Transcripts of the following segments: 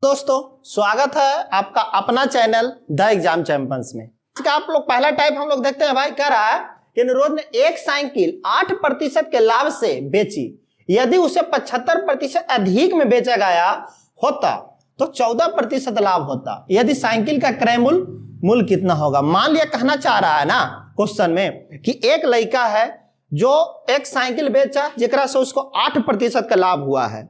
दोस्तों स्वागत है आपका अपना चैनल द एग्जाम चैंपियंस में। आप लोग पहला टाइप हम लोग देखते हैं भाई, कह रहा है कि निरोध ने एक साइकिल 8% के लाभ से बेची, यदि उसे 75% अधिक में बेचा गया होता तो 14% लाभ होता। यदि साइकिल का क्रय मूल्य कितना होगा। मान लिया कहना चाह रहा है ना क्वेश्चन में कि एक लड़का है जो एक साइकिल बेचा जेकरा से उसको 8% का लाभ हुआ है।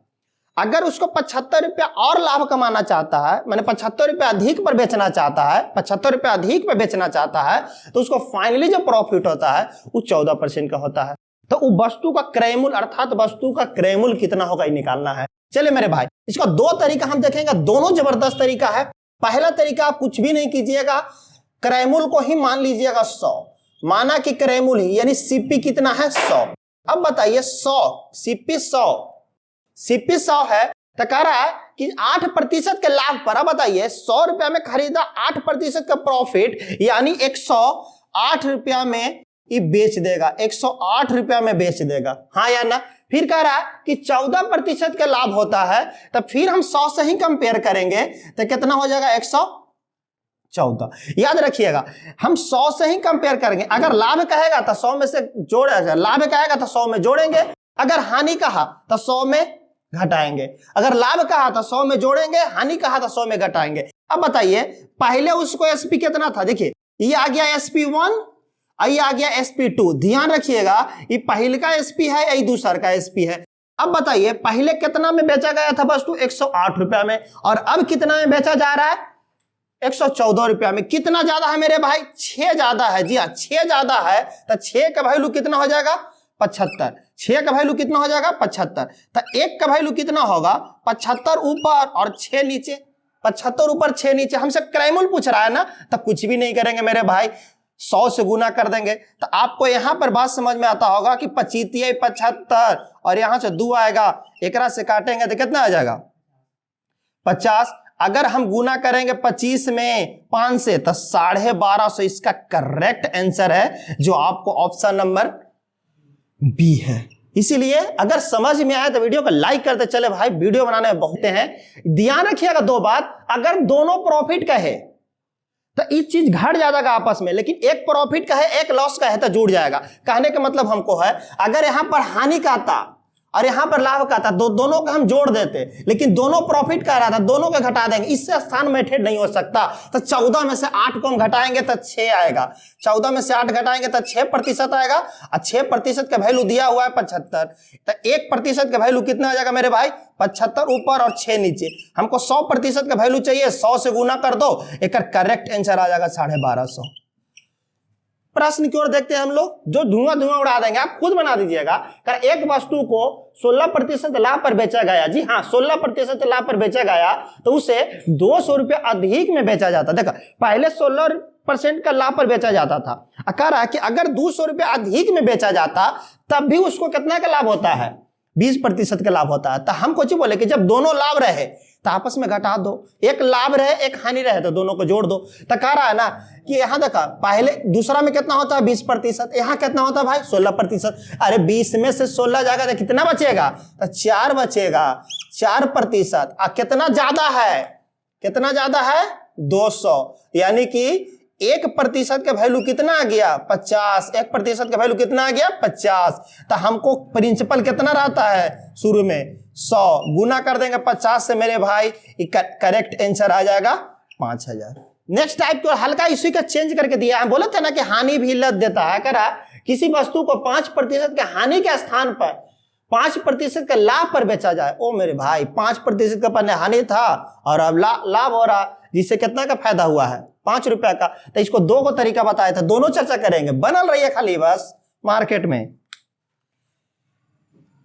अगर उसको 75 रुपया और लाभ कमाना चाहता है, मैंने 75 रुपया अधिक पर बेचना चाहता है, 75 रुपया अधिक पर बेचना चाहता है, तो उसको फाइनली जो प्रॉफिट होता है वो 14% का होता है। तो वो वस्तु का क्रय मूल्य अर्थात वस्तु का क्रय मूल्य कितना होगा ये निकालना है। चलिए मेरे भाई, इसका दो तरीका हम देखेंगे, दोनों जबरदस्त तरीका है। पहला तरीका आप कुछ भी नहीं कीजिएगा, क्रय मूल्य को ही मान लीजिएगा 100। माना कि क्रय मूल्य यानी सीपी कितना है 100। अब बताइए 100 सीपी 100 है तो कह रहा है कि 8% के लाभ पर। अब बताइए 100 रुपया में खरीदा, 8% का प्रॉफिट यानी 108 रुपया में ये बेच देगा, 108 रुपया में बेच देगा, हाँ या ना। फिर कह रहा है कि 14% का लाभ होता है, तो फिर हम 100 से ही कंपेयर करेंगे तो कितना हो जाएगा 114। याद रखिएगा हम 100 से ही कंपेयर करेंगे। अगर लाभ कहेगा तो 100 में से जोड़ेगा, लाभ कहेगा तो 100 में जोड़ेंगे, अगर हानि कहा तो 100 में घटाएंगे, अगर लाभ कहा तो 100 में जोड़ेंगे, हानि कहा तो 100 में घटाएंगे। अब बताइए पहले उसको एसपी कितना था, देखिए ये आ गया SP1, ये आ गया SP2। ध्यान रखिएगा ये पहले का SP है, यही दूसरा का SP है। अब बताइए पहले कितना में बेचा गया था वस्तु 108 रुपया में, और अब कितना में बेचा जा रहा है 114 रुपया में। कितना ज्यादा है मेरे भाई, 6 ज्यादा है। जी हाँ 6 ज्यादा है, तो 6 का वैल्यू कितना हो जाएगा 75। 6 का वैल्यू कितना हो जाएगा 75। तो 1 का वैल्यू कितना होगा 75 ऊपर और 6 नीचे, 75 ऊपर 6 नीचे। हमसे क्रय मूल्य पूछ रहा है ना, तो कुछ भी नहीं करेंगे मेरे भाई, 100 से गुना कर देंगे। तो आपको यहां पर बात समझ में आता होगा कि 25 75 और यहां से 2 आएगा, एकरा से काटेंगे तो कितना आ जाएगा 50। अगर हम गुना करेंगे 25 में 5 से तो 1250। इसका करेक्ट आंसर है जो आपको ऑप्शन नंबर बी है। इसीलिए अगर समझ में आए तो वीडियो को लाइक करते चले भाई, वीडियो बनाने में बहुत हैं। ध्यान रखिएगा दो बात, अगर दोनों प्रॉफिट का है तो ये चीज घट जाएगा आपस में, लेकिन एक प्रॉफिट का है एक लॉस का है तो जुड़ जाएगा। कहने का मतलब हमको है अगर यहां पर हानि का था और यहां पर लाभ का था, दोनों का हम जोड़ देते, लेकिन दोनों प्रॉफिट का रहा था, दोनों का घटा देंगे, इससे स्थान मेथड नहीं हो सकता। तो 14 में से 8 को हम घटाएंगे तो 6 आएगा, 14 में से 8 घटाएंगे तो 6% आएगा, और 6% का वैल्यू दिया हुआ है 75। तो 1% का वैल्यू कितना आ जाएगा मेरे भाई 75 ऊपर और 6 नीचे। हमको 100% का वैल्यू चाहिए, 100 से गुना कर दो, एक करेक्ट आंसर आ जाएगा 1250। प्रश्न की ओर देखते हैं हम लोग, जो धुआं उड़ा देंगे, आप खुद बना दीजिएगा। एक वस्तु को 16% लाभ पर बेचा गया, जी हाँ 16% लाभ पर बेचा गया, तो उसे 200 रुपया अधिक में बेचा जाता। देखा पहले 16% का लाभ पर बेचा जाता था, कह रहा है कि अगर 200 रुपया अधिक में बेचा जाता तब भी उसको कितना का लाभ होता है 20% का लाभ होता है। तो हम कुछ बोले कि जब दोनों लाभ रहे तो आपस में घटा दो, एक लाभ रहे एक हानि रहे तो दोनों को जोड़ दो। तो कह रहा है ना कि यहाँ देखा पहले दूसरा में कितना होता है 20%, यहाँ कितना होता है भाई 16%। अरे 20 में से 16 जाएगा तो कितना बचेगा, तो 4 बचेगा, 4%। कितना ज्यादा है, कितना ज्यादा है 200, यानी कि 1% का वैल्यू कितना आ गया 50, 1% का वैल्यू कितना आ गया 50। तो हमको प्रिंसिपल कितना रहता है शुरू में 100, गुना कर देंगे 50 से मेरे भाई, करेक्ट आंसर आ जाएगा 5000। नेक्स्ट टाइप को हल्का इसी का चेंज करके दिया है। बोला था ना कि हानि भी लद देता है, करा किसी वस्तु को 5% के हानि के स्थान पर 5% का लाभ पर बेचा जाए। ओ मेरे भाई 5% का पहले हानि था और अब लाभ हो रहा, जिससे कितना का फायदा हुआ है 5 रुपया का। तो इसको 2 को तरीका बताया था, दोनों चर्चा करेंगे, बनल रही है खाली बस मार्केट में।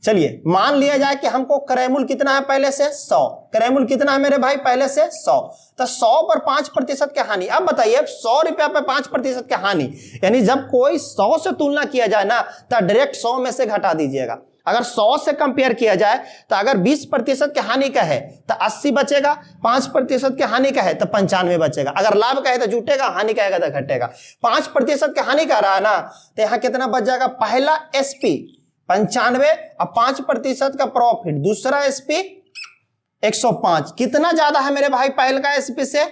चलिए मान लिया जाए कि हमको क्रय मूल्य कितना है पहले से 100, क्रय मूल्य कितना है मेरे भाई पहले से 100, तो 100 पर 5% की हानि। अब बताइए 100 रुपया पर 5% की हानि, यानी जब कोई 100 से तुलना किया जाए ना तो डायरेक्ट 100 में से घटा दीजिएगा। अगर 100 से कंपेयर किया जाए तो अगर 20% की हानि का है तो 80 बचेगा, 5% की हानि का है तो 95 बचेगा। अगर लाभ का है तो जुटेगा, हानि का है तो घटेगा। 5% की हानि का रहा ना तो यहाँ कितना बच जाएगा, पहला SP 95 और 5% का प्रॉफिट, दूसरा SP 105। कितना ज्यादा है मेरे भाई पहले का एसपी से?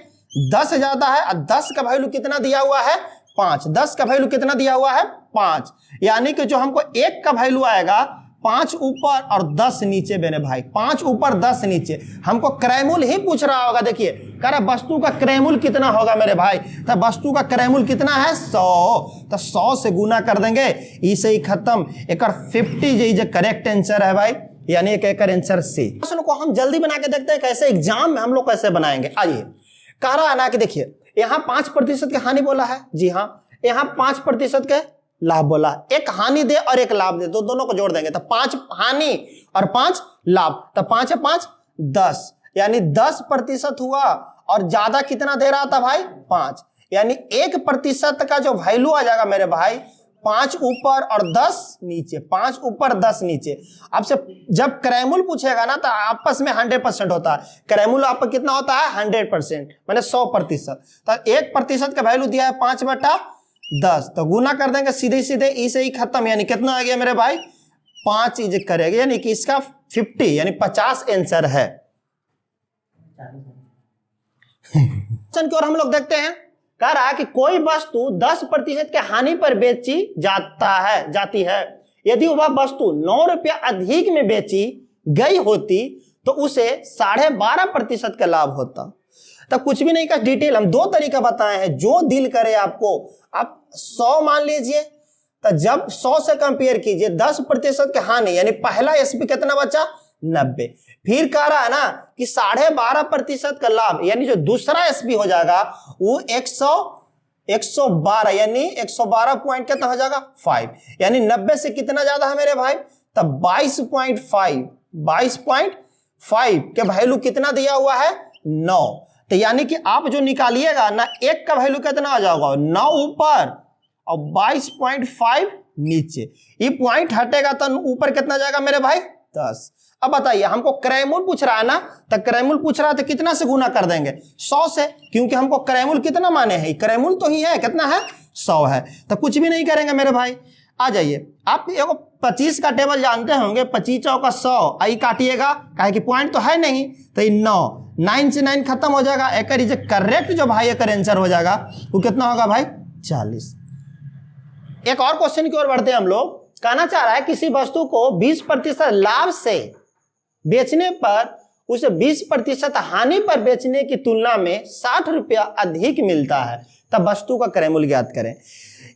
10 ज्यादा है। और 10 का वैल्यू कितना दिया हुआ है? 5। 10 का वैल्यू कितना दिया हुआ है? 5। यानी कि जो हमको 1 का वैल्यू आएगा 5 ऊपर और 10 नीचे मेरे भाई, 5 ऊपर 10 नीचे। हमको क्रयमूल्य ही पूछ रहा होगा। देखिए कह रहा वस्तु का क्रयमूल्य कितना होगा मेरे भाई, तो वस्तु का क्रयमूल्य कितना है? 100। तो 100 से गुना कर देंगे, इसे ही खत्म। एक 50 जो करेक्ट आंसर है भाई, यानी एक आंसर सी। क्वेश्चन को हम जल्दी बना के देखते हैं कैसे एग्जाम में हम लोग कैसे बनाएंगे। आइए, कह रहा है ना कि देखिए यहाँ 5% की हानि बोला है। जी हाँ, यहाँ 5% के लाभ बोला। एक हानि दे और एक लाभ दे, तो दोनों को जोड़ देंगे तो 5 हानि और 5 लाभ, तो 5 है 5 10, यानी 10% हुआ। और ज्यादा कितना दे रहा था भाई? 5, यानी 1% का जो वैल्यू आ जाएगा मेरे भाई 5 ऊपर और 10 नीचे, 5 ऊपर 10 नीचे। आपसे जब क्रयमूल्य पूछेगा ना तो आपस में 100% होता है। क्रयमूल्य आपका कितना होता है? 100%, मैंने 100%। तो 1% का वैल्यू दिया है 5/10, तो गुना कर देंगे सीधे सीधे, इसे ही खत्म। यानी कितना आ गया मेरे भाई? 5 इज करेगा, यानी कि इसका 50 यानी 50 आंसर है। क्वेश्चन की ओर हम लोग देखते हैं। कह रहा है कि कोई वस्तु 10% के हानि पर बेची जाती है। यदि वह वस्तु 9 रुपया अधिक में बेची गई होती तो उसे 12.5% का लाभ होता। तो कुछ भी नहीं का डिटेल हम 2 तरीका बताए हैं, जो दिल करे आपको। आप 100 मान लीजिए, तो जब 100 से कंपेयर कीजिए 10% के हानि, यानी पहला एसपी कितना बचा? 90। फिर कह रहा है ना कि 12.5% का लाभ, यानी जो दूसरा एसपी हो जाएगा वो 112, यानी 112 पॉइंट कितना हो जाएगा? 5, यानी 90 से कितना ज्यादा है मेरे भाई? तब 22.5 के वैल्यू कितना दिया हुआ है? 9। तो यानी कि आप जो निकालिएगा ना, 1 का वैल्यू कितना आ जाएगा? 9 ऊपर और 22.5 नीचे। ये पॉइंट हटेगा तो ऊपर कितना जाएगा मेरे भाई? 10। अब बताइए, हमको क्रयमूल्य पूछ रहा है ना, तो क्रयमूल्य पूछ रहा है तो कितना से गुना कर देंगे? 100 से, क्योंकि हमको क्रयमूल्य कितना माने हैं? क्रयमूल्य तो ही है, कितना है? 100 है। तो कुछ भी नहीं करेंगे मेरे भाई। आ जाइए, आप 25 का टेबल जानते होंगे, 25 चौका 100, आई काटिएगा, काहे कि पॉइंट तो है नहीं, तो 9 से 9 खत्म हो जाएगा। एक करेक्ट जो भाई एक आंसर हो जाएगा वो कितना होगा भाई? 40। एक और क्वेश्चन की ओर बढ़ते हैं हम लोग। कहना चाह रहा है किसी वस्तु को 20% लाभ से बेचने पर उसे 20% हानि पर बेचने की तुलना में 60 रुपया अधिक मिलता है, तब वस्तु का क्रयमूल्य ज्ञात करें।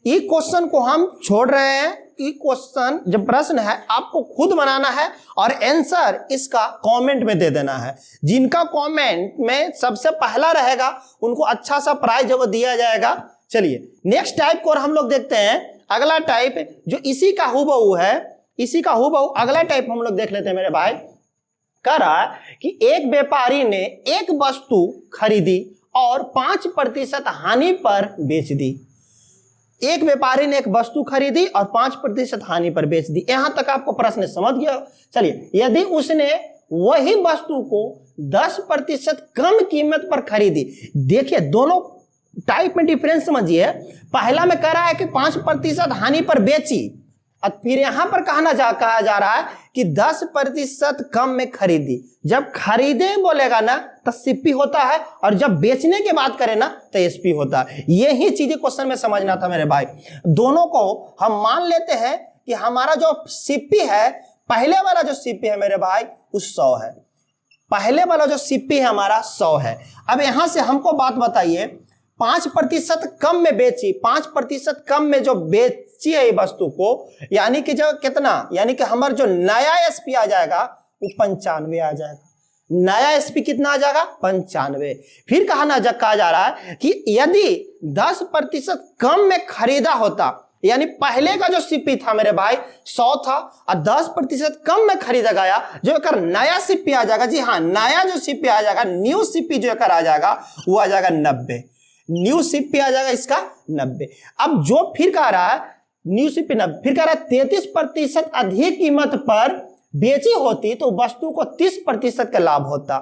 ये क्वेश्चन को हम छोड़ रहे हैं। ये क्वेश्चन जब प्रश्न है आपको खुद बनाना है और आंसर इसका कमेंट में दे देना है। जिनका कमेंट में सबसे पहला रहेगा उनको अच्छा सा प्राइज दिया जाएगा। चलिए नेक्स्ट टाइप को और हम लोग देखते हैं। अगला टाइप जो इसी का हुबहू है, इसी का हुबहू अगला टाइप हम लोग देख लेते हैं मेरे भाई। कह रहा है कि एक व्यापारी ने एक वस्तु खरीदी और 5% हानि पर बेच दी। एक व्यापारी ने एक वस्तु खरीदी और 5% हानि पर बेच दी। यहां तक आपको प्रश्न समझ गया। चलिए, यदि उसने वही वस्तु को 10% कम कीमत पर खरीदी, देखिए दोनों टाइप में डिफरेंस समझिए। पहला में कह रहा है कि 5% हानि पर बेची, और फिर यहां पर कहा जा रहा है कि 10% कम में खरीदी। जब खरीदे बोलेगा ना तो सीपी होता है, और जब बेचने की बात करें ना तो एसपी होता है। यही चीजें क्वेश्चन में समझना था मेरे भाई। दोनों को हम मान लेते हैं कि हमारा जो सीपी है, पहले वाला जो सीपी है मेरे भाई वो 100 है। पहले वाला जो सीपी है हमारा 100 है। अब यहां से हमको बात बताइए, 5% कम में बेची, 5% कम में जो बेची है ये वस्तु को, यानी कि जो कितना, यानी कि हमारा जो नया एसपी आ जाएगा वो 95 आ जाएगा। नया एसपी कितना आ जाएगा? 95। फिर कहा जा रहा है कि यदि 10% कम में खरीदा होता, यानी पहले का जो सीपी था मेरे भाई 100 था और 10% कम में खरीदा गया, जो एक नया सीपी आ जाएगा। जी हाँ, नया जो सीपी आ जाएगा, न्यू सीपी जो एक आ जाएगा वो आ जाएगा 90। न्यू सीपी आ जाएगा इसका 90। अब जो फिर कह रहा है न्यू सीपी 90, फिर कह रहा है 33% अधिक कीमत पर बेची होती तो वस्तु को 30% का लाभ होता।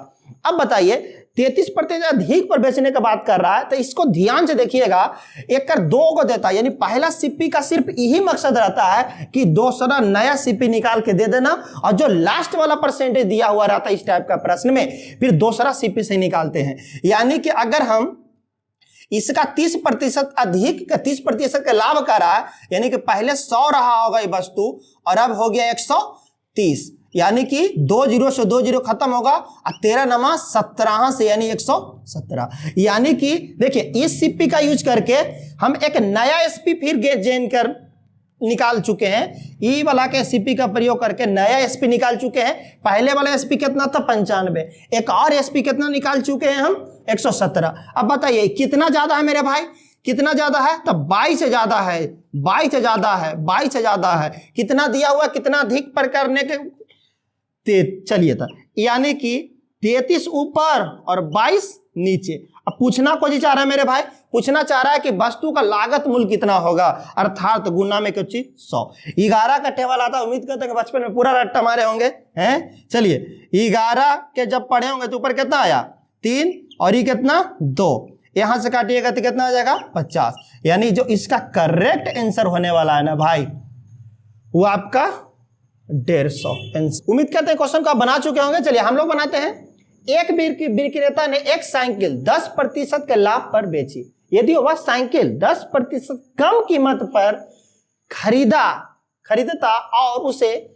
अब बताइए, 33% अधिक पर बेचने की बात कर रहा है, तो इसको ध्यान से देखिएगा, एक कर 2 को देता है, यानी पहला सीपी का सिर्फ यही मकसद रहता है कि दूसरा नया सीपी निकाल के दे देना, और जो लास्ट वाला परसेंटेज दिया हुआ रहता है इस टाइप का प्रश्न में, फिर दूसरा सीपी से निकालते हैं। यानी कि अगर हम इसका 30% अधिक का 30% का लाभ कर रहा है, यानी कि पहले 100 रहा होगा ये वस्तु और अब हो गया 130, यानी कि 2 जीरो से 2 जीरो खत्म होगा और 13 नमा 17 से यानी 117। यानी कि देखिए इस सीपी का यूज करके हम एक नया एसपी फिर गेट जेन कर निकाल चुके हैं। ई वाला के एसपी का प्रयोग करके नया एसपी निकाल चुके हैं। पहले वाला एसपी कितना था 95, एक और एसपी कितना निकाल चुके हैं हम 117। अब बताइए कितना ज्यादा है मेरे भाई, कितना ज्यादा है, तब 22 से ज्यादा है, 22 से ज्यादा है, 22 से ज्यादा है। कितना दिया हुआ, कितना अधिक पर करने के चलिए था, यानी कि 33 ऊपर और 22 नीचे। अब पूछना को जी चाह रहा है मेरे भाई, पूछना चाह रहा है कि वस्तु का लागत मूल्य कितना होगा, अर्थात गुना में कुछ 100। 11 का टेबल आता, उम्मीद करते हैं कि बचपन में पूरा रट्टा मारे होंगे हैं। चलिए 11 के जब पढ़े होंगे तो ऊपर कितना आया 3 और ये कितना 2, यहां से काटिएगा तो कितना आ जाएगा 50। यानी जो इसका करेक्ट आंसर होने वाला है ना भाई, वो आपका 150। उम्मीद करते हैं क्वेश्चन को आप बना चुके होंगे। चलिए हम लोग बनाते हैं। एक विक्रेता ने एक साइकिल 10% के लाभ पर बेची। यदि वह साइकिल 10% कम कीमत पर खरीदता और उसे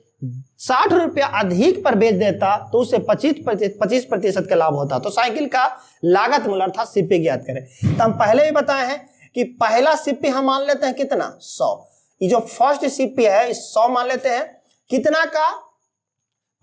60 रुपया अधिक पर बेच देता तो उसे 25% का लाभ होता। तो साइकिल का लागत मूल्य अर्थात सीपी ज्ञात करें। तो हम पहले भी बताए हैं कि पहला सीपी हम मान लेते हैं कितना 100। ये जो फर्स्ट सीपी है 100 मान लेते हैं। कितना का,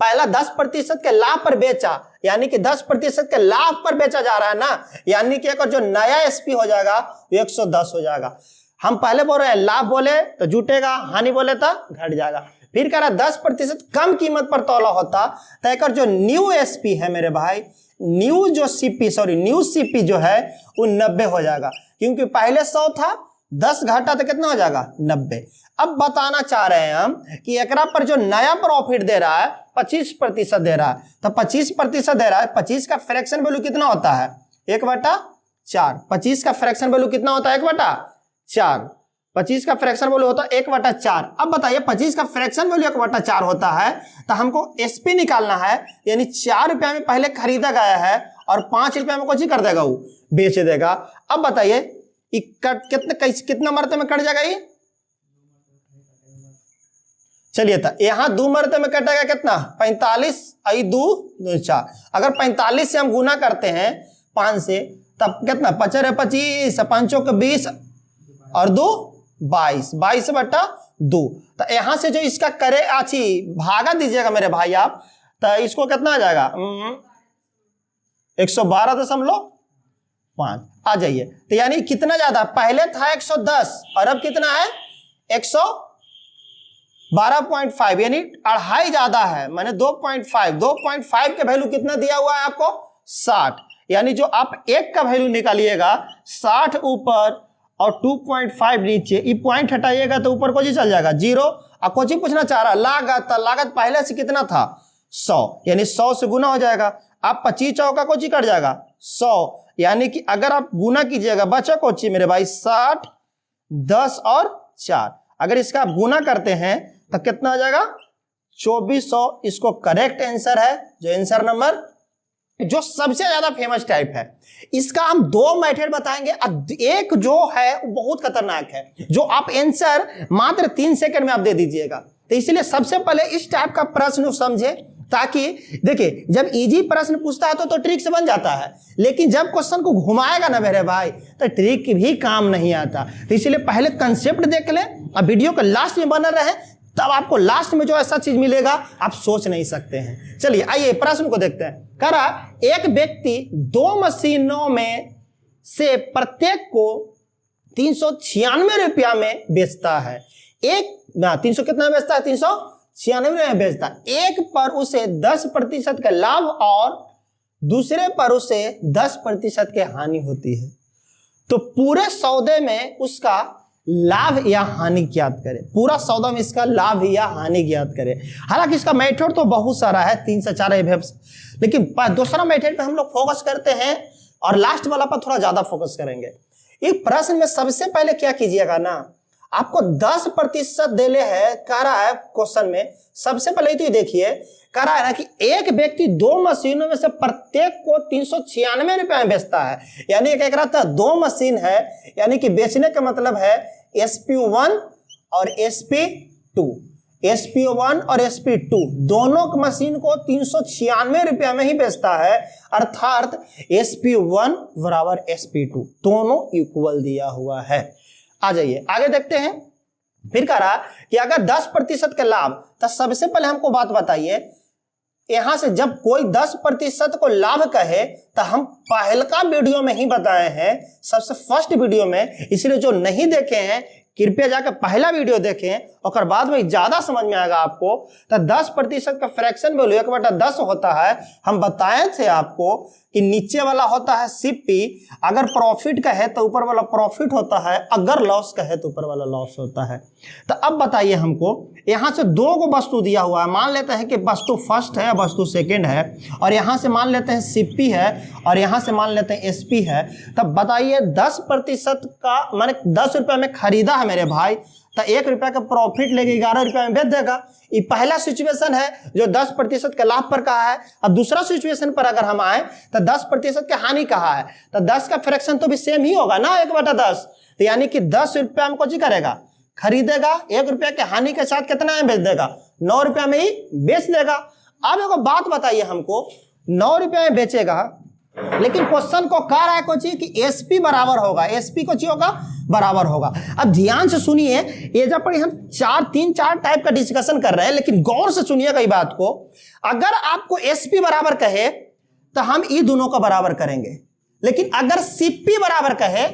पहला 10% के लाभ पर बेचा, यानी कि 10% के लाभ पर बेचा जा रहा है ना, यानी कि एक जो नया एसपी हो जाएगा वो 110 हो जाएगा। हम पहले बोल रहे हैं लाभ बोले तो जुटेगा, हानि बोले तो घट जाएगा। फिर कह रहा 10% कम कीमत पर तौला होता तो एक जो न्यू एसपी है मेरे भाई, न्यू सीपी जो है वो 90 हो जाएगा, क्योंकि पहले 100 था, 10 घटा तो कितना हो जाएगा 90। अब बताना चाह रहे हैं हम कि एकरा पर जो नया प्रॉफिट दे रहा है 25% दे रहा है, तो 25% दे रहा है। 25 का फ्रैक्शन वैल्यू कितना होता है 1/4। 25 का फ्रैक्शन वैल्यू कितना होता है 1/4। 25 का फ्रैक्शन वैल्यू होता है 1/4। अब बताइए 25 का फ्रैक्शन वैल्यू 1/4 होता है तो हमको एसपी निकालना है, यानी 4 रुपया में पहले खरीदा गया है और 5 रुपया में कुछ ही कर देगा, वो बेच देगा। अब बताइए कितना मरते में कट जाएगा ये, चलिए तो यहां 2 मरते में कटेगा कितना 45, 2 4। अगर 45 से हम गुना करते हैं 5 से तब कितना 5 25, 5 के 20 और 2 22, 22/2। तो यहां से जो इसका करे आची भागा दीजिएगा मेरे भाई आप, तो इसको कितना आ जाएगा 112.5 आ जाइए। तो यानी कितना ज्यादा, पहले था 110 और अब कितना है 112.5, यानी 2.5 ज्यादा है, मैंने 2.5 के वैल्यू कितना दिया हुआ है आपको 60। यानी जो आप एक का वैल्यू निकालिएगा 60 ऊपर और 2.5 नीचे, ये पॉइंट हटाइएगा तो ऊपर को जी चल जाएगा 0। और कुछ ही पूछना चाह रहा लागत पहले से कितना था 100, यानी 100 से गुना हो जाएगा। आप 25 चौका को जी कट जाएगा 100, यानी कि अगर आप गुना कीजिएगा बचा कोची मेरे भाई 60, 10 और 4। अगर इसका आप गुना करते हैं तो कितना आ जाएगा 2400। इसको करेक्ट आंसर है, जो आंसर नंबर जो सबसे ज्यादा फेमस टाइप है। इसका हम 2 मेथड बताएंगे, एक जो है वो बहुत खतरनाक है, जो आप आंसर मात्र 3 सेकंड में आप दे दीजिएगा। तो इसलिए सबसे पहले इस टाइप का प्रश्न समझे, ताकि देखिए जब इजी प्रश्न पूछता है तो ट्रिक से बन जाता है, लेकिन जब क्वेश्चन को घुमाएगा ना मेरे भाई तो ट्रिक भी काम नहीं आता। तो इसलिए पहले कंसेप्ट देख लें और वीडियो के लास्ट में बना रहे, तब आपको लास्ट में जो ऐसा चीज मिलेगा आप सोच नहीं सकते हैं। चलिए आइए प्रश्न को देखते हैं। कह रहा एक व्यक्ति 2 मशीनों में से प्रत्येक को 396 रुपया में बेचता है। 300 कितना बेचता है 396 में बेचता है। एक पर उसे 10% का लाभ और दूसरे पर उसे 10% की हानि होती है। तो पूरे सौदे में उसका लाभ या हानि ज्ञात करें। पूरा सौदा में इसका लाभ या हानि ज्ञात करें। हालांकि इसका मेथड तो बहुत सारा है, 3 से 4 लेकिन दूसरा मेथड पे हम लोग फोकस करते हैं और लास्ट वाला पर थोड़ा ज्यादा फोकस करेंगे। एक प्रश्न में सबसे पहले क्या कीजिएगा ना, आपको 10% देले है, कह रहा है क्वेश्चन में। सबसे पहले तो ये देखिए, कह रहा है ना कि एक व्यक्ति 2 मशीनों में से प्रत्येक को 396 रुपए में बेचता है। यानी एक रहता है 2 मशीन है, यानी कि बेचने का मतलब है SP1 और SP2। SP1 और SP2 दोनों मशीन को 396 रुपया में ही बेचता है, अर्थात SP1 बराबर SP2 दोनों इक्वल दिया हुआ है। आ जाइए आगे देखते हैं। फिर कह रहा कि अगर 10% का लाभ, तो सबसे पहले हमको बात बताइए, यहां से जब कोई 10% को लाभ कहे तो हम पहलका वीडियो में ही बताए हैं, सबसे फर्स्ट वीडियो में, इसलिए जो नहीं देखे हैं कृपया जाकर पहला वीडियो देखें और बाद में ज्यादा समझ में आएगा आपको। तो 10% का फ्रैक्शन वैल्यू 1/10 होता है। हम बताए थे आपको कि नीचे वाला होता है सीपी, अगर प्रॉफिट का है तो ऊपर वाला प्रॉफिट होता है, अगर लॉस का है तो ऊपर वाला लॉस होता है। तो अब बताइए हमको, यहां से 2 को वस्तु दिया हुआ है, मान लेते हैं कि वस्तु फर्स्ट है, वस्तु सेकंड है, और यहां से मान लेते हैं सीपी है और यहां से मान लेते हैं एसपी है। तब बताइए 10% का माने 10 रुपए में खरीदा है मेरे भाई, तो 1 रुपया का प्रॉफिट लेके 11 रुपया में बेच देगा। ये पहला सिचुएशन है जो 10% के लाभ पर कहा है। अब दूसरा सिचुएशन पर अगर हम आए तो 10% के हानि कहा है, तो 10 का फ्रैक्शन तो भी सेम ही होगा ना, 1/10। तो यानी कि 10 रुपया में कुछ करेगा, खरीदेगा, 1 रुपया के हानि के साथ कितना में बेच देगा, 9 रुपया में ही बेच देगा। अब एक बात बताइए हमको, 9 रुपया में बेचेगा, लेकिन क्वेश्चन को कह रहा है कुछ कि एसपी बराबर होगा, एसपी को चाहिए होगा बराबर होगा। अब ध्यान से सुनिए, ये जब पर हम 3-4 टाइप का डिस्कशन कर रहे हैं, लेकिन गौर से सुनिएगा ये बात को। अगर आपको एसपी बराबर कहे तो हम ई दोनों को बराबर करेंगे, लेकिन अगर सीपी बराबर कहे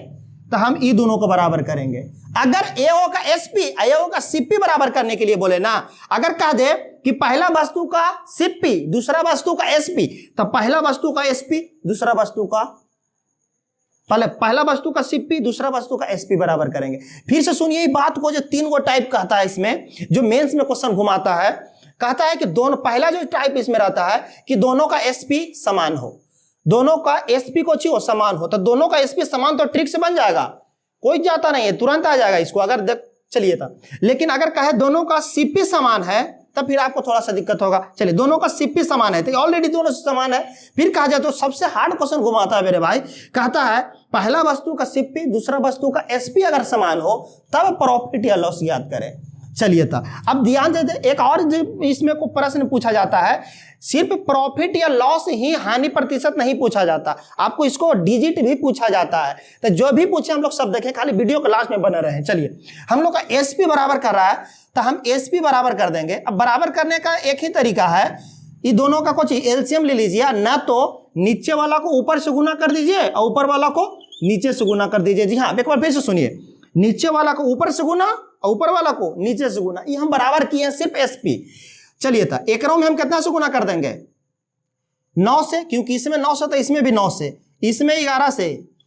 तो हम ई दोनों को बराबर करेंगे। अगर एओ का एसपी एओ का सीपी बराबर करने के लिए बोले ना, अगर कह दे कि पहला वस्तु का सीपी दूसरा वस्तु का एसपी, तो पहला वस्तु का एसपी दूसरा वस्तु का पहला वस्तु का सीपी दूसरा वस्तु का एसपी बराबर करेंगे। फिर से सुनिए बात को, जो 3 गो टाइप कहता है इसमें, जो मेंस में क्वेश्चन घुमाता है, कहता है कि दोनों, पहला जो टाइप इसमें रहता है कि दोनों का एसपी समान हो, दोनों का एसपी को चाहिए समान हो, तो दोनों का एसपी समान तो ट्रिक से बन जाएगा, कोई जाता नहीं है, तुरंत आ जाएगा इसको अगर देख चलिए था। लेकिन अगर कहे दोनों का सीपी समान है तब फिर आपको थोड़ा सा दिक्कत होगा। चलिए दोनों का सीपी समान है, तो ऑलरेडी दोनों समान है। फिर कहा जाए तो सबसे हार्ड क्वेश्चन घुमाता है मेरे भाई, कहता है पहला वस्तु का सीपी दूसरा वस्तु का एसपी अगर समान हो तब प्रॉफिट या लॉस याद करें। चलिए था, अब ध्यान दे, एक और इसमें को प्रश्न पूछा जाता है, सिर्फ प्रॉफिट या लॉस ही, हानि प्रतिशत नहीं पूछा जाता, आपको इसको डिजिट भी पूछा जाता है। तो जो भी पूछे हम लोग सब देखें, खाली वीडियो के लास्ट में बने रहे। चलिए हम लोग का एसपी बराबर कर रहा है, तो हम एसपी बराबर कर देंगे। अब बराबर करने का एक ही तरीका है, ये दोनों का कुछ एलसीएम ले लीजिए, ना तो नीचे वाला को ऊपर से गुना कर दीजिए और ऊपर वाला को नीचे से गुना कर दीजिए। जी हाँ, एक बार फिर से सुनिए, नीचे वाला को ऊपर से गुना और ऊपर वाला को नीचे से गुना, ये हम बराबर किए हैं सिर्फ एसपी। चलिए था, एक में हम कितना से गुना कर देंगे, 9 से, क्योंकि इसमें 9 से तो इसमें भी 9 से, इसमें 11 से।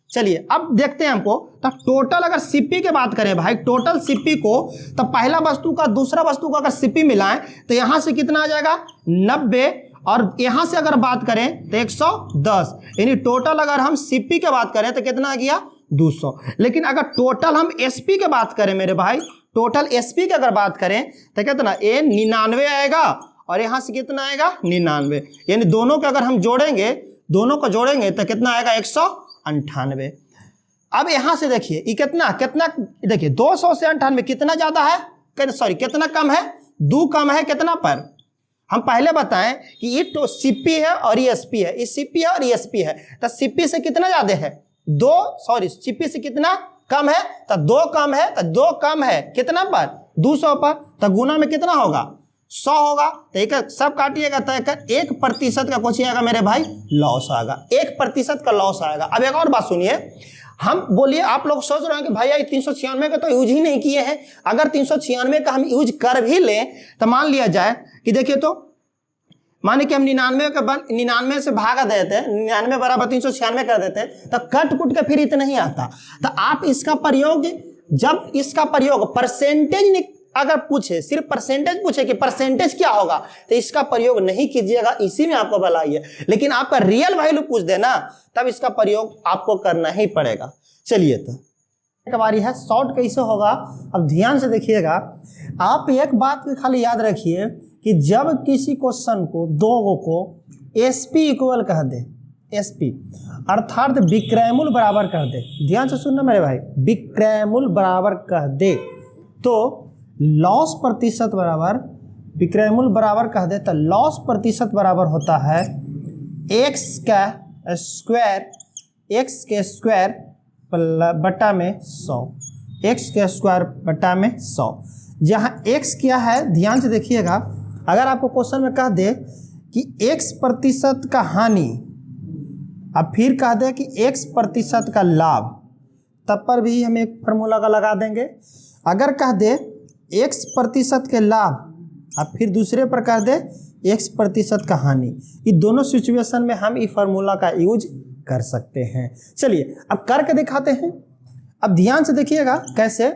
चलिए अब देखते हैं हमको, तो टोटल अगर सीपी की बात करें भाई, टोटल सीपी को, तो पहला वस्तु का दूसरा वस्तु का अगर सीपी मिलाएं तो यहां से कितना आ जाएगा 90, और यहां से अगर बात करें तो 110, यानी टोटल अगर हम सीपी की बात करें तो कितना आ गया 200। लेकिन अगर टोटल हम एसपी की बात करें मेरे भाई, टोटल एसपी की अगर बात करें तो कितना, ये 99 आएगा और यहां से कितना आएगा 99, यानी दोनों को अगर हम जोड़ेंगे, दोनों को जोड़ेंगे तो कितना आएगा 198। अब यहां से देखिए ये कितना कितना, देखिए 200 से 98 कितना ज्यादा है, सॉरी कितना कम है, 2 कम है कितना पर। हम पहले बताएं कि ये तो सीपी है और ये एसपी है, ये सीपी है और ये एसपी है, तो सीपी से कितना ज्यादा है 2, सॉरी सीपी से कितना कम है, तो 2 कम है, तो 2 कम है कितना पर 200 पर, तो गुना में कितना होगा 100 होगा। तो एक सब काटिएगा तो 1% का कुछ आएगा मेरे भाई लॉस आएगा, 1% का लॉस आएगा। अब एक और बात सुनिए, हम बोलिए, आप लोग सोच रहे हैं कि भैया 396 का तो यूज ही नहीं किए हैं। अगर 396 का हम यूज कर भी लें तो मान लिया जाए कि देखिए, तो माने कि हम 99 से भागा देते हैं, 99 बराबर 396 कर देते हैं, तो कट कुट के फिर इतना ही आता। तो आप इसका प्रयोग जब इसका प्रयोग परसेंटेज अगर पूछे, सिर्फ परसेंटेज पूछे कि परसेंटेज क्या होगा, तो इसका प्रयोग नहीं कीजिएगा, इसी में आपको भलाई है। लेकिन आपका रियल वैल्यू पूछ देना, तब इसका प्रयोग आपको करना ही पड़ेगा। चलिए, तो एक बारी है शॉर्ट कैसे होगा, अब ध्यान से देखिएगा। आप एक बात खाली याद रखिए कि जब किसी क्वेश्चन को दो को एसपी इक्वल कह दे, एसपी अर्थात विक्रयमूल बराबर कह दे, ध्यान से सुनना मेरे भाई, विक्रयमूल बराबर कह दे, तो लॉस प्रतिशत बराबर, विक्रयमूल बराबर कह दे तो लॉस प्रतिशत बराबर होता है एक्स का स्क्वायर, एक्स के स्क्वायर बटा में 100, एक्स के स्क्वायर बटा में 100। जहाँ एक्स क्या है ध्यान से देखिएगा, अगर आपको क्वेश्चन में कह दे कि एक्स प्रतिशत का हानि, अब फिर कह दे कि एक्स प्रतिशत का लाभ, तब पर भी हम एक फार्मूला का लगा देंगे। अगर कह दे एक्स प्रतिशत के लाभ, अब फिर दूसरे पर कह दे एक्स प्रतिशत का हानि, ये दोनों सिचुएशन में हम इस फार्मूला का यूज कर सकते हैं। चलिए अब करके दिखाते हैं। अब ध्यान से देखिएगा कैसे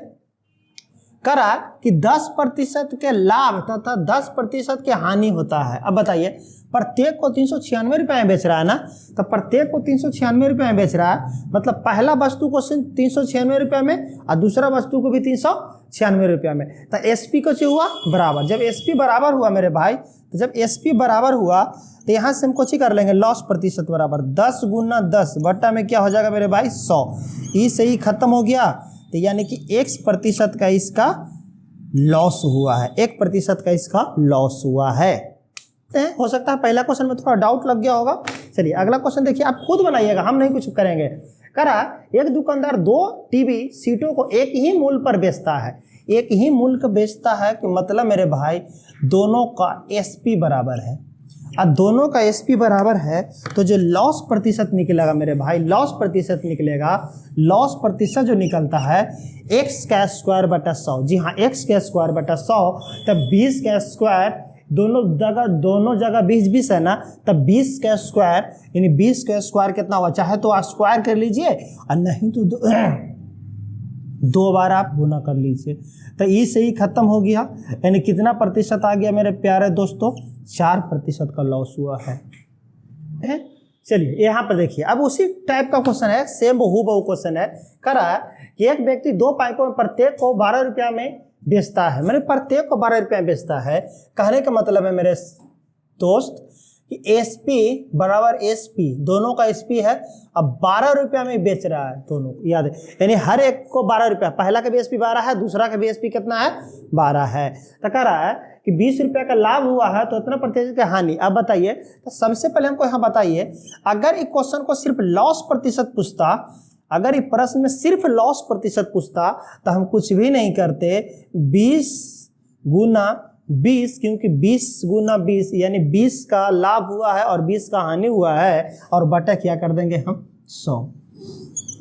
करा कि 10% के लाभ तथा 10% के हानि होता है। अब बताइए, प्रत्येक को 396 रुपये में बेच रहा है ना, तो प्रत्येक को 396 रुपये में बेच रहा है, मतलब पहला वस्तु को 396 रुपये में और दूसरा वस्तु को भी 396 रुपये में। तो एसपी को जो हुआ बराबर, जब एसपी बराबर हुआ मेरे भाई, तो जब एसपी बराबर हुआ तो यहाँ से हम कुछ ही कर लेंगे, लॉस प्रतिशत बराबर 10 गुना 10 बट्टा में क्या हो जाएगा मेरे भाई 100, ये सही खत्म हो गया। तो यानी कि 1% का इसका लॉस हुआ है, 1% का इसका लॉस हुआ है। हो सकता है पहला क्वेश्चन में थोड़ा डाउट लग गया होगा। चलिए अगला क्वेश्चन देखिए, आप खुद बनाइएगा, हम नहीं कुछ करेंगे। करा एक दुकानदार 2 टीवी सीटों को एक ही मूल्य पर बेचता है, एक ही मूल्य का बेचता है कि मतलब मेरे भाई दोनों का एसपी बराबर है, और दोनों का एसपी बराबर है, तो जो लॉस प्रतिशत निकलेगा मेरे भाई, लॉस प्रतिशत निकलेगा, लॉस प्रतिशत जो निकलता है एक्स का स्क्वायर बटा 100। जी हाँ, एक्स का स्क्वायर बटा 100, तब 20 का स्क्वायर, दोनों जगह 20 है ना, तब 20 का स्क्वायर, यानी 20 का स्क्वायर कितना हुआ, चाहे तो आप स्क्वायर कर लीजिए और नहीं तो दो बार आप गुना कर लीजिए। तो ये सही खत्म हो गया, यानी कितना प्रतिशत आ गया मेरे प्यारे दोस्तों, 4% का लॉस हुआ है। चलिए यहाँ पर देखिए, अब उसी टाइप का क्वेश्चन है, सेम हूबहू क्वेश्चन है। करा कि एक व्यक्ति 2 पाइपों में प्रत्येक को 12 रुपया में बेचता है, मैंने प्रत्येक को 12 रुपया में बेचता है। कहने का मतलब है मेरे दोस्त कि एसपी बराबर एसपी, दोनों का एसपी है, अब 12 रुपया में बेच रहा है दोनों, याद है, यानी हर एक को 12 रुपया, पहला का भी एसपी 12 है, दूसरा का भी एसपी कितना है 12 है। तो कह रहा है कि 20 रुपया का लाभ हुआ है, तो इतना प्रतिशत की हानि। अब बताइए, तो सबसे पहले हमको यहाँ बताइए, अगर इस क्वेश्चन को सिर्फ लॉस प्रतिशत पूछता, अगर ये प्रश्न में सिर्फ लॉस प्रतिशत पूछता, तो हम कुछ भी नहीं करते, 20 गुना 20, क्योंकि 20 गुना 20 यानी 20 का लाभ हुआ है और 20 का हानि हुआ है, और बटा क्या कर देंगे हम 100,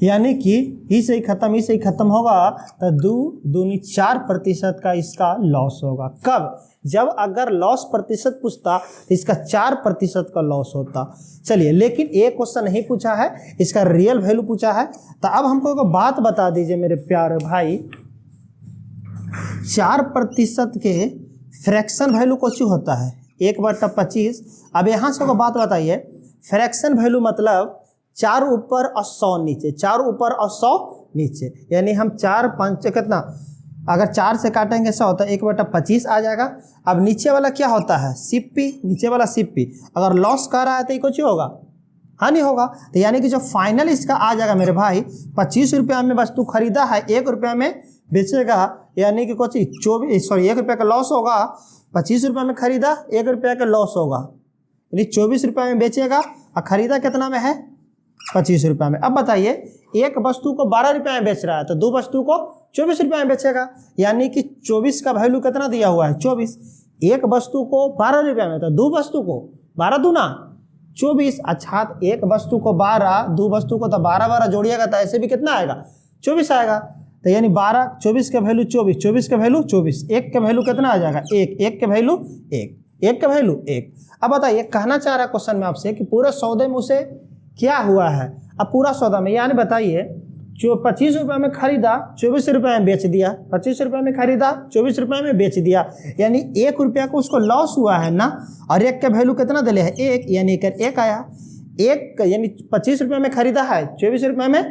यानी कि ही से ही खत्म होगा, तो 2 दूनी 4% का इसका लॉस होगा। कब? जब अगर लॉस प्रतिशत पूछता तो इसका 4% का लॉस होता। चलिए, लेकिन एक क्वेश्चन नहीं पूछा है, इसका रियल वैल्यू पूछा है। तो अब हमको एक बात बता दीजिए मेरे प्यारे भाई, 4% के फ्रैक्शन वैल्यू कुछ होता है 1/25। अब यहाँ से को बात बताइए, फ्रैक्शन वैल्यू मतलब 4 ऊपर और 100 नीचे, 4 ऊपर और 100 नीचे, यानी हम 4 5 कितना, अगर 4 से काटेंगे 100 तो 1/25 आ जाएगा। अब नीचे वाला क्या होता है सीपी, नीचे वाला सीपी, अगर लॉस कर रहा है तो ये कुछ होगा, हानि होगा। तो यानी कि जो फाइनल इसका आ जाएगा मेरे भाई, 25 रुपया में वस्तु खरीदा है, 1 रुपया में बेचेगा, यानी कि कुछ 1 रुपया का लॉस होगा। 25 रुपया में खरीदा, 1 रुपया का लॉस होगा, यानी 24 रुपया में बेचेगा, और खरीदा कितना में है 25 रुपया में। अब बताइए, एक वस्तु को 12 रुपया में बेच रहा है, तो 2 वस्तु को 24 रुपया में बेचेगा, यानी कि 24 का वैल्यू कितना दिया हुआ है 24। एक वस्तु को 12 रुपया में, तो 2 वस्तु को 12 दूना 24, अच्छा एक वस्तु को 12, 2 वस्तु को तो 12 जोड़िएगा तो ऐसे भी कितना आएगा 24 आएगा। तो यानी 12, 24 का वैल्यू 24, 24 का वैल्यू 24, 1 का वैल्यू कितना आ जाएगा 1, 1 का वैल्यू 1, 1 का वैल्यू 1। अब बताइए, कहना चाह रहा है क्वेश्चन में आपसे कि पूरे सौदे में उसे क्या हुआ है। अब पूरा सौदा में यानी बताइए जो 25 रुपये में खरीदा 24 रुपये में बेच दिया, 25 रुपये में खरीदा 24 रुपये में बेच दिया, यानी 1 रुपया को उसको लॉस हुआ है ना। और एक का वैल्यू कितना दिले है 1, यानी एक आया। एक यानी 25 रुपये में खरीदा है 24 रुपये में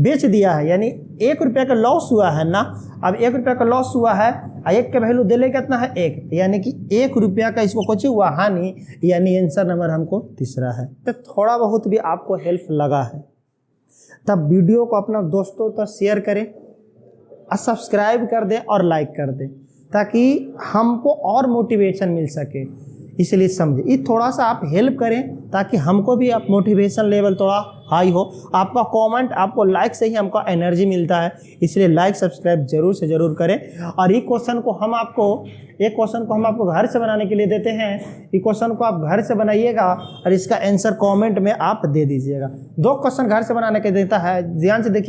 बेच दिया है, यानी 1 रुपया का लॉस हुआ है ना। अब 1 रुपया का लॉस हुआ है और 1 का वैल्यू दिले कितना है 1, यानी कि 1 रुपया का इसको कुछ हुआ हानि, यानी आंसर नंबर हमको तीसरा है। तो थोड़ा बहुत भी आपको हेल्प लगा है तब वीडियो को अपना दोस्तों तक शेयर करें और सब्सक्राइब कर दें और लाइक कर दें ताकि हमको और मोटिवेशन मिल सके। इसलिए समझे ये थोड़ा सा आप हेल्प करें ताकि हमको भी आप मोटिवेशन लेवल थोड़ा हाई हो। आपका कमेंट आपको लाइक से ही हमको एनर्जी मिलता है, इसलिए लाइक सब्सक्राइब जरूर से ज़रूर करें। और एक क्वेश्चन को हम आपको घर से बनाने के लिए देते हैं। ये क्वेश्चन को आप घर से बनाइएगा और इसका आंसर कमेंट में आप दे दीजिएगा। 2 क्वेश्चन घर से बनाने के देता है, ध्यान से देखिए।